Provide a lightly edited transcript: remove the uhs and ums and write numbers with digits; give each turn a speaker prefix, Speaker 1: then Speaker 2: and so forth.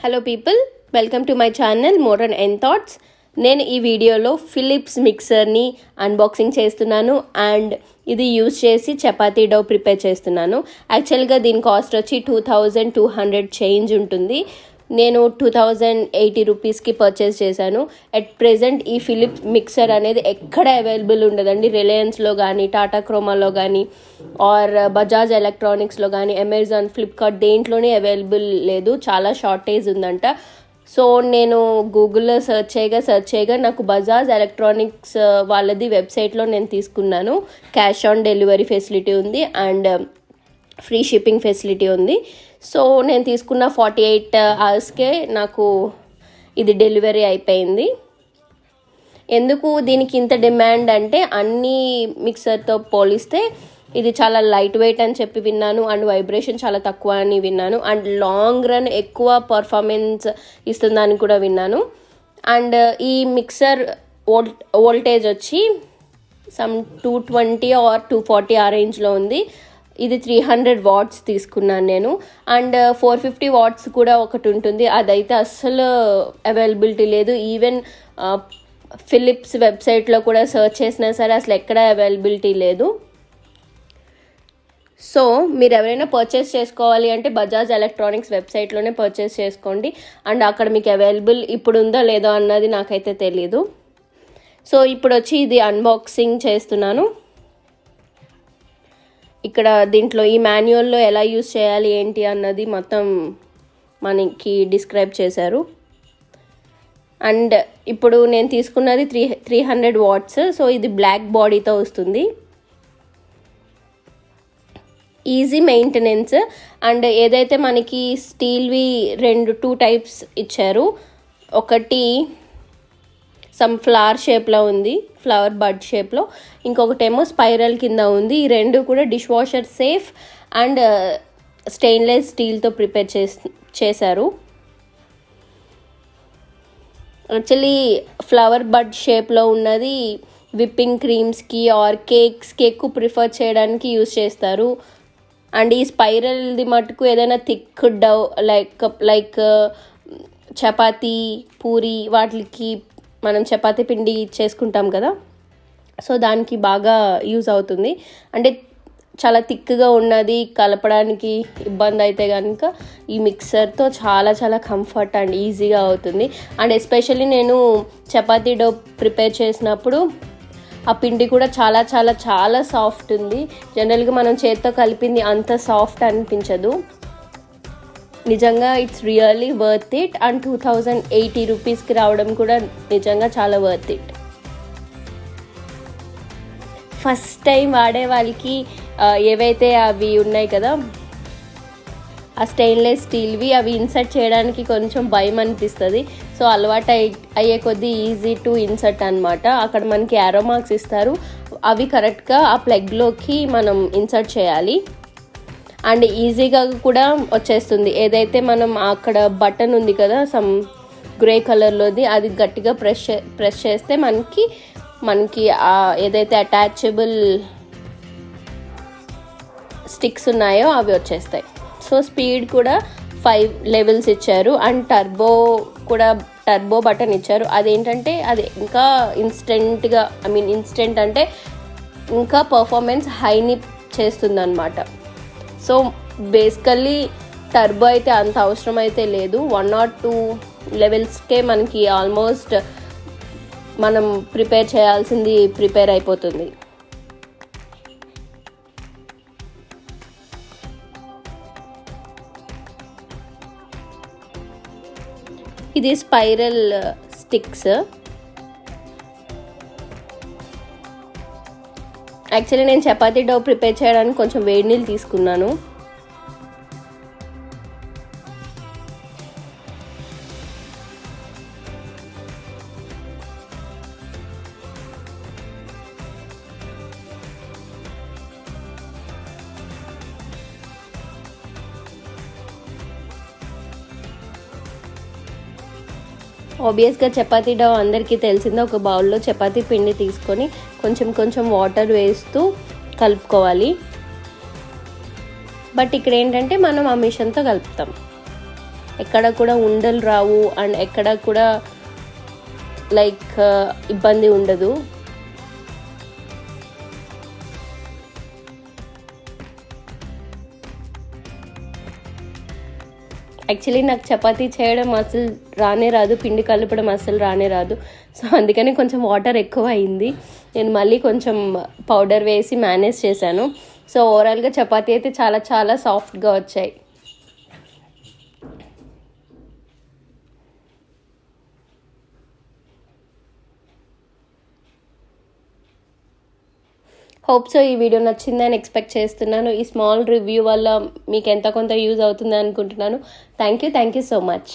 Speaker 1: Hello people, welcome to my channel modern and thoughts. నేను ఈ వీడియోలో ఫిలిప్స్ మిక్సర్ని అన్బాక్సింగ్ చేస్తున్నాను అండ్ ఇది యూజ్ చేసి చపాతీ డౌ ప్రిపేర్ చేస్తున్నాను. యాక్చువల్గా దీని కాస్ట్ వచ్చి 2200 చేంజ్ ఉంటుంది. నేను 2080 రూపీస్కి పర్చేస్ చేశాను. అట్ ప్రెజెంట్ ఈ ఫిలిప్స్ మిక్సర్ అనేది ఎక్కడ అవైలబుల్ ఉండదండి. రిలయన్స్లో కానీ, టాటా క్రోమాలో కానీ, ఆర్ బజాజ్ ఎలక్ట్రానిక్స్లో కానీ, అమెజాన్, ఫ్లిప్కార్ట్ దేంట్లోనే అవైలబుల్ లేదు. చాలా షార్టేజ్ ఉందంట. సో నేను గూగుల్లో సెర్చ్ చేయగా నాకు బజాజ్ ఎలక్ట్రానిక్స్ వాళ్ళది వెబ్సైట్లో నేను తీసుకున్నాను. క్యాష్ ఆన్ డెలివరీ ఫెసిలిటీ ఉంది అండ్ ఫ్రీ షిప్పింగ్ ఫెసిలిటీ ఉంది. సో నేను తీసుకున్న 48 అవర్స్కే నాకు ఇది డెలివరీ అయిపోయింది. ఎందుకు దీనికి ఇంత డిమాండ్ అంటే, అన్ని మిక్సర్తో పోలిస్తే ఇది చాలా లైట్ వెయిట్ అని చెప్పి విన్నాను అండ్ వైబ్రేషన్ చాలా తక్కువ అని విన్నాను అండ్ లాంగ్ రన్ ఎక్కువ పర్ఫార్మెన్స్ ఇస్తుందని కూడా విన్నాను. అండ్ ఈ మిక్సర్ వోల్టేజ్ వచ్చి సమ్ 220 ఆర్ 240 ఆ రేంజ్లో ఉంది. ఇది 300 వాట్స్ తీసుకున్నాను నేను. అండ్ 450 వాట్స్ కూడా ఒకటి ఉంటుంది, అదైతే అస్సలు అవైలబిలిటీ లేదు. ఈవెన్ ఫిలిప్స్ వెబ్సైట్లో కూడా సెర్చ్ చేసినా సరే అసలు ఎక్కడ అవైలబిలిటీ లేదు. సో మీరు ఎవరైనా పర్చేస్ చేసుకోవాలి అంటే బజాజ్ ఎలక్ట్రానిక్స్ వెబ్సైట్లోనే పర్చేస్ చేసుకోండి. అండ్ అక్కడ మీకు అవైలబుల్ ఇప్పుడు ఉందో లేదో అన్నది నాకైతే తెలీదు. సో ఇప్పుడు వచ్చి ఇది అన్బాక్సింగ్ చేస్తున్నాను. ఇక్కడ దీంట్లో ఈ మాన్యువల్లో ఎలా యూజ్ చేయాలి ఏంటి అన్నది మొత్తం మనకి డిస్క్రైబ్ చేశారు. అండ్ ఇప్పుడు నేను తీసుకున్నది 300 వాట్స్. సో ఇది బ్లాక్ బాడీతో వస్తుంది. Easy maintenance. అండ్ ఏదైతే మనకి స్టీల్వి 2 టైప్స్ ఇచ్చారు. ఒకటి సమ్ ఫ్లవర్ షేప్లో ఉంది, ఫ్లవర్ బడ్ షేప్లో. ఇంకొకటేమో స్పైరల్ కింద ఉంది. ఈ రెండు కూడా dishwasher safe and stainless స్టీల్తో ప్రిపేర్ చేశారు. యాక్చువల్లీ ఫ్లవర్ బడ్ షేప్లో ఉన్నది విప్పింగ్ క్రీమ్స్కి ఆర్ కేక్స్కి ఎక్కువ ప్రిఫర్ చేయడానికి యూజ్ చేస్తారు. అండ్ ఈ స్పైరల్ది మటుకు ఏదైనా థిక్ డౌ లైక్ చపాతీ, పూరి వాటికి మనం చపాతీ పిండి చేసుకుంటాం కదా, సో దానికి బాగా యూజ్ అవుతుంది. అంటే చాలా థిక్గా ఉన్నది, కలపడానికి ఇబ్బంది అయితే కనుక ఈ మిక్సర్తో చాలా చాలా కంఫర్ట్ అండ్ ఈజీగా అవుతుంది. అండ్ ఎస్పెషల్లీ నేను చపాతీ డో ప్రిపేర్ చేసినప్పుడు ఆ పిండి కూడా చాలా చాలా చాలా సాఫ్ట్ ఉంది. జనరల్గా మనం చేత్తో కలిపింది అంత సాఫ్ట్ అనిపించదు. నిజంగా it's really worth it. And 2080 రూపీస్కి రావడం కూడా నిజంగా చాలా వర్త్ ఇట్. ఫస్ట్ టైం వాడే వాళ్ళకి ఏవైతే అవి ఉన్నాయి కదా, ఆ స్టెయిన్లెస్ స్టీల్వి, అవి ఇన్సర్ట్ చేయడానికి కొంచెం భయం అనిపిస్తుంది. సో అలవాటు అయ్యే కొద్దీ ఈజీ టు ఇన్సర్ట్ అనమాట. అక్కడ మనకి యారో మార్క్స్ ఇస్తారు, అవి కరెక్ట్గా ఆ ప్లగ్లోకి మనం ఇన్సర్ట్ చేయాలి. అండ్ ఈజీగా కూడా వచ్చేస్తుంది. ఏదైతే మనం అక్కడ బటన్ ఉంది కదా సమ్ గ్రే కలర్లోది, అది గట్టిగా ప్రెస్ చేస్తే మనకి ఏదైతే అటాచబుల్ స్టిక్స్ ఉన్నాయో అవి వచ్చేస్తాయి. సో స్పీడ్ కూడా 5 లెవెల్స్ ఇచ్చారు. అండ్ టర్బో బటన్ ఇచ్చారు. అదేంటంటే అది ఇంకా ఇన్స్టెంట్ అంటే ఇంకా పర్ఫార్మెన్స్ హైని చేస్తుందన్నమాట. సో బేసికల్లీ టర్బో అయితే అంత అవసరం అయితే లేదు. 1 or 2 లెవెల్స్కే మనకి ఆల్మోస్ట్ మనం ప్రిపేర్ చేయాల్సింది ప్రిపేర్ అయిపోతుంది. ఇది స్పైరల్ స్టిక్స్. యాక్చువల్లీ నేను చపాతీ డో ప్రిపేర్ చేయడానికి కొంచెం వేడి నీళ్ళు తీసుకున్నాను. ఆబ్వియస్గా చపాతీ డో అందరికీ తెలిసిందే. ఒక బౌల్లో చపాతీ పిండి తీసుకొని కొంచెం వాటర్ వేస్తూ కలుపుకోవాలి. బట్ ఇక్కడ ఏంటంటే మనం ఆ మిషన్తో కలుపుతాం. ఎక్కడ కూడా ఉండలు రావు అండ్ ఎక్కడ కూడా లైక్ ఇబ్బంది ఉండదు. యాక్చువల్లీ నాకు చపాతీ చేయడం అసలు రానే రాదు, పిండి కలపడం అసలు రానే రాదు. సో అందుకని కొంచెం వాటర్ ఎక్కువ అయింది. నేను మళ్ళీ కొంచెం పౌడర్ వేసి మేనేజ్ చేశాను. సో ఓవరాల్గా చపాతీ అయితే చాలా చాలా సాఫ్ట్గా వచ్చాయి. హోప్ సో ఈ వీడియో నచ్చిందని ఎక్స్పెక్ట్ చేస్తున్నాను. ఈ స్మాల్ రివ్యూ వల్ల మీకు ఎంత కొంత యూజ్ అవుతుంది అనుకుంటున్నాను. Thank you so much.